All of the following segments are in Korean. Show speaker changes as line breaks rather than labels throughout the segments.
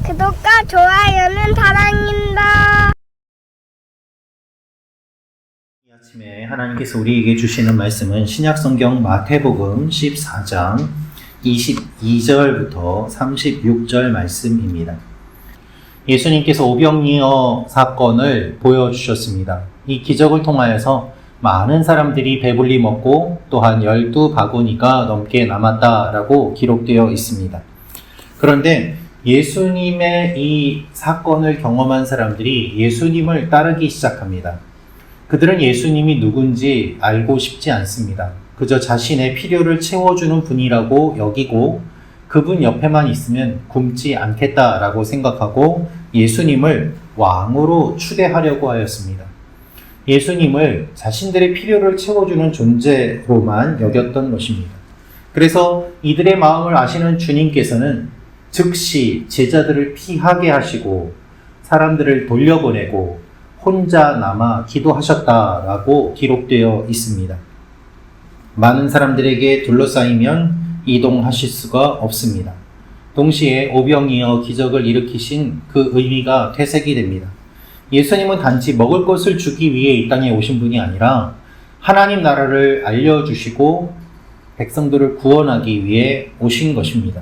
구독과 좋아요는 사랑입니다.
이 아침에 하나님께서 우리에게 주시는 말씀은 신약성경 마태복음 14장 22절부터 36절 말씀입니다. 예수님께서 오병이어 사건을 보여주셨습니다. 이 기적을 통하여서 많은 사람들이 배불리 먹고 또한 12바구니가 넘게 남았다라고 기록되어 있습니다. 그런데 예수님의 이 사건을 경험한 사람들이 예수님을 따르기 시작합니다. 그들은 예수님이 누군지 알고 싶지 않습니다. 그저 자신의 필요를 채워주는 분이라고 여기고 그분 옆에만 있으면 굶지 않겠다라고 생각하고 예수님을 왕으로 추대하려고 하였습니다. 예수님을 자신들의 필요를 채워주는 존재로만 여겼던 것입니다. 그래서 이들의 마음을 아시는 주님께서는 즉시 제자들을 피하게 하시고 사람들을 돌려보내고 혼자 남아 기도하셨다라고 기록되어 있습니다. 많은 사람들에게 둘러싸이면 이동하실 수가 없습니다. 동시에 오병이어 기적을 일으키신 그 의미가 퇴색이 됩니다. 예수님은 단지 먹을 것을 주기 위해 이 땅에 오신 분이 아니라 하나님 나라를 알려주시고 백성들을 구원하기 위해 오신 것입니다.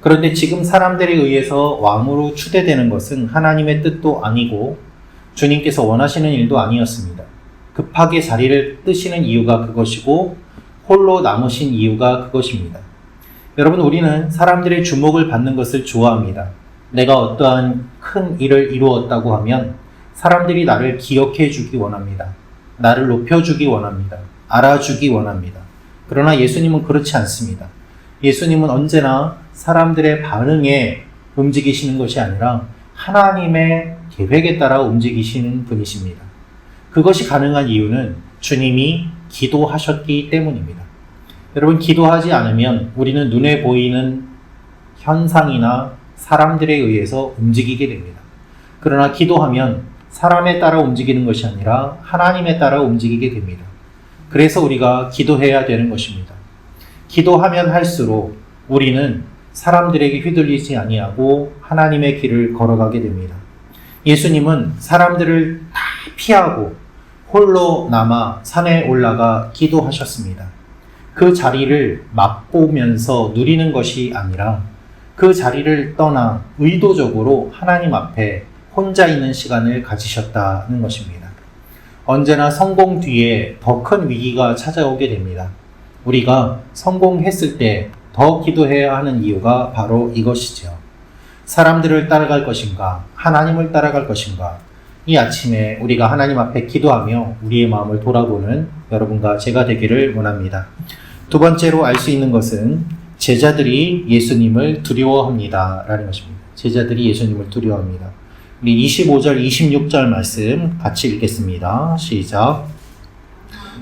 그런데 지금 사람들에 의해서 왕으로 추대되는 것은 하나님의 뜻도 아니고 주님께서 원하시는 일도 아니었습니다. 급하게 자리를 뜨시는 이유가 그것이고 홀로 남으신 이유가 그것입니다. 여러분, 우리는 사람들의 주목을 받는 것을 좋아합니다. 내가 어떠한 큰 일을 이루었다고 하면 사람들이 나를 기억해 주기 원합니다. 나를 높여주기 원합니다. 알아주기 원합니다. 그러나 예수님은 그렇지 않습니다. 예수님은 언제나 사람들의 반응에 움직이시는 것이 아니라 하나님의 계획에 따라 움직이시는 분이십니다. 그것이 가능한 이유는 주님이 기도하셨기 때문입니다. 여러분, 기도하지 않으면 우리는 눈에 보이는 현상이나 사람들에 의해서 움직이게 됩니다. 그러나 기도하면 사람에 따라 움직이는 것이 아니라 하나님에 따라 움직이게 됩니다. 그래서 우리가 기도해야 되는 것입니다. 기도하면 할수록 우리는 사람들에게 휘둘리지 아니하고 하나님의 길을 걸어가게 됩니다. 예수님은 사람들을 다 피하고 홀로 남아 산에 올라가 기도하셨습니다. 그 자리를 맛보면서 누리는 것이 아니라 그 자리를 떠나 의도적으로 하나님 앞에 혼자 있는 시간을 가지셨다는 것입니다. 언제나 성공 뒤에 더 큰 위기가 찾아오게 됩니다. 우리가 성공했을 때 더 기도해야 하는 이유가 바로 이것이죠. 사람들을 따라갈 것인가, 하나님을 따라갈 것인가. 이 아침에 우리가 하나님 앞에 기도하며 우리의 마음을 돌아보는 여러분과 제가 되기를 원합니다. 두 번째로 알 수 있는 것은 제자들이 예수님을 두려워합니다 라는 것입니다. 제자들이 예수님을 두려워합니다. 우리 25절, 26절 말씀 같이 읽겠습니다. 시작.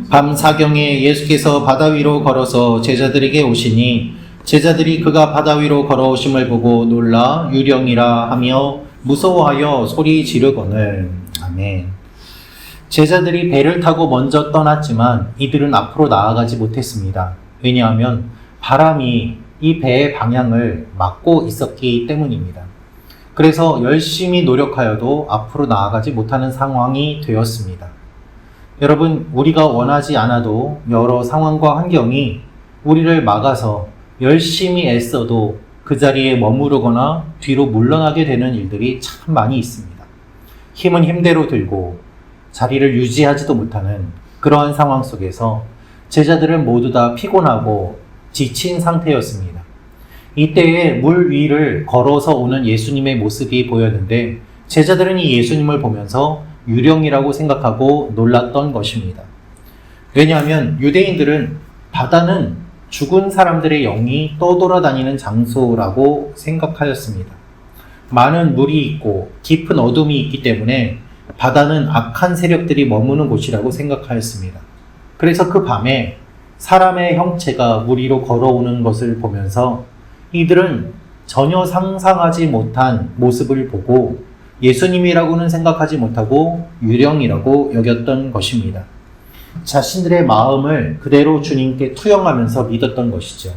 밤 사경에 예수께서 바다 위로 걸어서 제자들에게 오시니 제자들이 그가 바다 위로 걸어오심을 보고 놀라 유령이라 하며 무서워하여 소리 지르거늘. 아멘. 제자들이 배를 타고 먼저 떠났지만 이들은 앞으로 나아가지 못했습니다. 왜냐하면 바람이 이 배의 방향을 막고 있었기 때문입니다. 그래서 열심히 노력하여도 앞으로 나아가지 못하는 상황이 되었습니다. 여러분, 우리가 원하지 않아도 여러 상황과 환경이 우리를 막아서 열심히 애써도 그 자리에 머무르거나 뒤로 물러나게 되는 일들이 참 많이 있습니다. 힘은 힘대로 들고 자리를 유지하지도 못하는 그러한 상황 속에서 제자들은 모두 다 피곤하고 지친 상태였습니다. 이때에 물 위를 걸어서 오는 예수님의 모습이 보였는데 제자들은 이 예수님을 보면서 유령이라고 생각하고 놀랐던 것입니다. 왜냐하면 유대인들은 바다는 죽은 사람들의 영이 떠돌아다니는 장소라고 생각하였습니다. 많은 물이 있고 깊은 어둠이 있기 때문에 바다는 악한 세력들이 머무는 곳이라고 생각하였습니다. 그래서 그 밤에 사람의 형체가 물 위로 걸어오는 것을 보면서 이들은 전혀 상상하지 못한 모습을 보고 예수님이라고는 생각하지 못하고 유령이라고 여겼던 것입니다. 자신들의 마음을 그대로 주님께 투영하면서 믿었던 것이죠.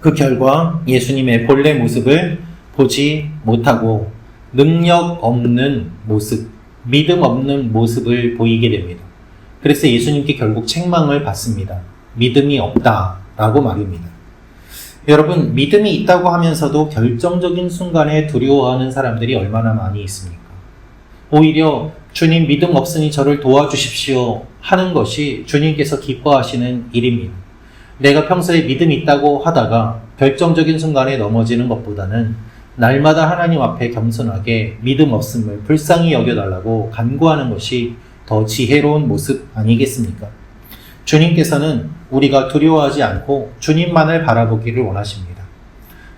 그 결과 예수님의 본래 모습을 보지 못하고 능력 없는 모습, 믿음 없는 모습을 보이게 됩니다. 그래서 예수님께 결국 책망을 받습니다. 믿음이 없다라고 말입니다. 여러분, 믿음이 있다고 하면서도 결정적인 순간에 두려워하는 사람들이 얼마나 많이 있습니까? 오히려 주님 믿음 없으니 저를 도와주십시오 하는 것이 주님께서 기뻐하시는 일입니다. 내가 평소에 믿음이 있다고 하다가 결정적인 순간에 넘어지는 것보다는 날마다 하나님 앞에 겸손하게 믿음 없음을 불쌍히 여겨달라고 간구하는 것이 더 지혜로운 모습 아니겠습니까? 주님께서는 우리가 두려워하지 않고 주님만을 바라보기를 원하십니다.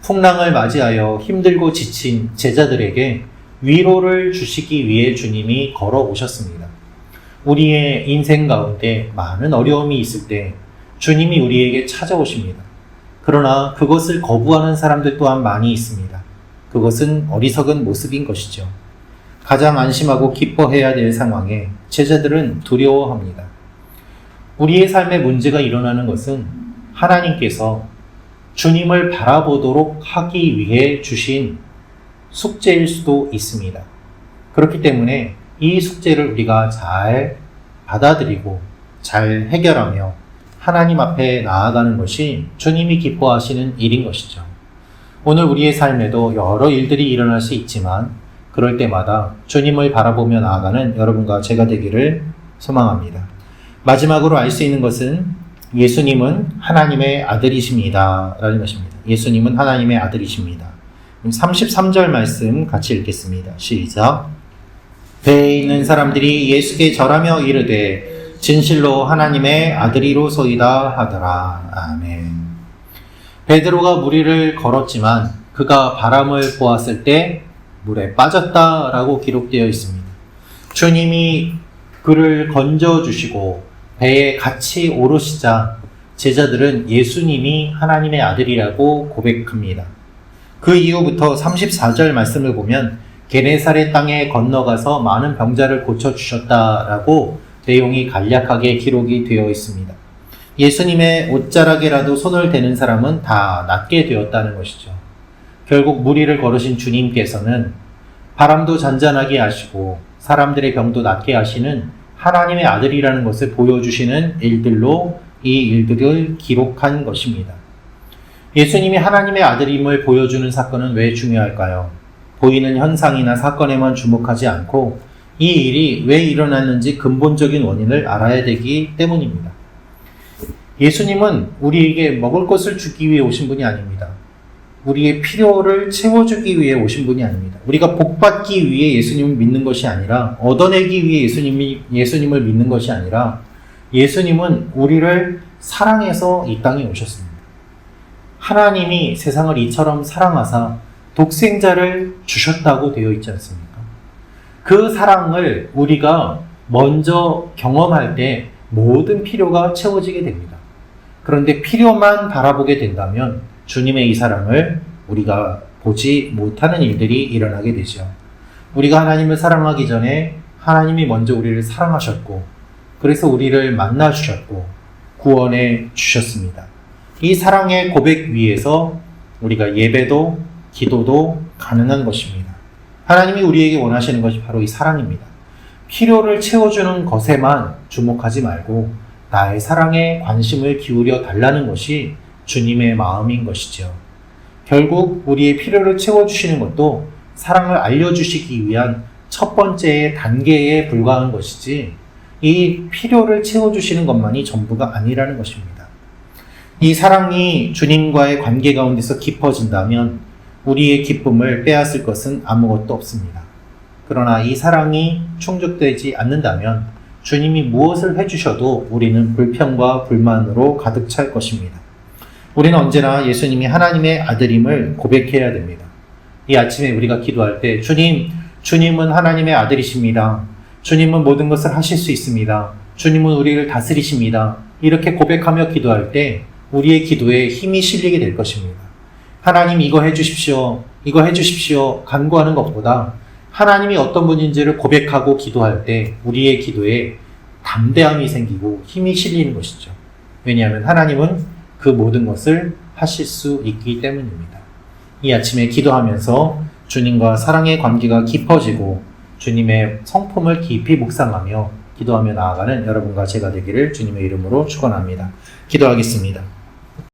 풍랑을 맞이하여 힘들고 지친 제자들에게 위로를 주시기 위해 주님이 걸어오셨습니다. 우리의 인생 가운데 많은 어려움이 있을 때 주님이 우리에게 찾아오십니다. 그러나 그것을 거부하는 사람들 또한 많이 있습니다. 그것은 어리석은 모습인 것이죠. 가장 안심하고 기뻐해야 될 상황에 제자들은 두려워합니다. 우리의 삶에 문제가 일어나는 것은 하나님께서 주님을 바라보도록 하기 위해 주신 숙제일 수도 있습니다. 그렇기 때문에 이 숙제를 우리가 잘 받아들이고 잘 해결하며 하나님 앞에 나아가는 것이 주님이 기뻐하시는 일인 것이죠. 오늘 우리의 삶에도 여러 일들이 일어날 수 있지만 그럴 때마다 주님을 바라보며 나아가는 여러분과 제가 되기를 소망합니다. 마지막으로 알 수 있는 것은 예수님은 하나님의 아들이십니다 라는 것입니다. 예수님은 하나님의 아들이십니다. 33절 말씀 같이 읽겠습니다. 시작. 배에 있는 사람들이 예수께 절하며 이르되 진실로 하나님의 아들이로소이다 하더라. 아멘. 베드로가 무리를 걸었지만 그가 바람을 보았을 때 물에 빠졌다라고 기록되어 있습니다. 주님이 그를 건져주시고 배에 같이 오르시자 제자들은 예수님이 하나님의 아들이라고 고백합니다. 그 이후부터 34절 말씀을 보면 게네사렛 땅에 건너가서 많은 병자를 고쳐주셨다라고 내용이 간략하게 기록이 되어 있습니다. 예수님의 옷자락에라도 손을 대는 사람은 다 낫게 되었다는 것이죠. 결국 무리를 걸으신 주님께서는 바람도 잔잔하게 하시고 사람들의 병도 낫게 하시는 하나님의 아들이라는 것을 보여주시는 일들로 이 일들을 기록한 것입니다. 예수님이 하나님의 아들임을 보여주는 사건은 왜 중요할까요? 보이는 현상이나 사건에만 주목하지 않고 이 일이 왜 일어났는지 근본적인 원인을 알아야 되기 때문입니다. 예수님은 우리에게 먹을 것을 주기 위해 오신 분이 아닙니다. 우리의 필요를 채워주기 위해 오신 분이 아닙니다. 우리가 복받기 위해 예수님을 믿는 것이 아니라 얻어내기 위해 예수님을 믿는 것이 아니라 예수님은 우리를 사랑해서 이 땅에 오셨습니다. 하나님이 세상을 이처럼 사랑하사 독생자를 주셨다고 되어 있지 않습니까? 그 사랑을 우리가 먼저 경험할 때 모든 필요가 채워지게 됩니다. 그런데 필요만 바라보게 된다면 주님의 이 사랑을 우리가 보지 못하는 일들이 일어나게 되죠. 우리가 하나님을 사랑하기 전에 하나님이 먼저 우리를 사랑하셨고 그래서 우리를 만나 주셨고 구원해 주셨습니다. 이 사랑의 고백 위에서 우리가 예배도 기도도 가능한 것입니다. 하나님이 우리에게 원하시는 것이 바로 이 사랑입니다. 필요를 채워주는 것에만 주목하지 말고 나의 사랑에 관심을 기울여 달라는 것이 주님의 마음인 것이죠. 결국 우리의 필요를 채워주시는 것도 사랑을 알려주시기 위한 첫 번째 단계에 불과한 것이지 이 필요를 채워주시는 것만이 전부가 아니라는 것입니다. 이 사랑이 주님과의 관계 가운데서 깊어진다면 우리의 기쁨을 빼앗을 것은 아무것도 없습니다. 그러나 이 사랑이 충족되지 않는다면 주님이 무엇을 해주셔도 우리는 불평과 불만으로 가득 찰 것입니다. 우리는 언제나 예수님이 하나님의 아들임을 고백해야 됩니다. 이 아침에 우리가 기도할 때 주님은 하나님의 아들이십니다. 주님은 모든 것을 하실 수 있습니다. 주님은 우리를 다스리십니다. 이렇게 고백하며 기도할 때 우리의 기도에 힘이 실리게 될 것입니다. 하나님 이거 해주십시오. 이거 해주십시오. 간구하는 것보다 하나님이 어떤 분인지를 고백하고 기도할 때 우리의 기도에 담대함이 생기고 힘이 실리는 것이죠. 왜냐하면 하나님은 그 모든 것을 하실 수 있기 때문입니다. 이 아침에 기도하면서 주님과 사랑의 관계가 깊어지고 주님의 성품을 깊이 묵상하며 기도하며 나아가는 여러분과 제가 되기를 주님의 이름으로 축원합니다. 기도하겠습니다.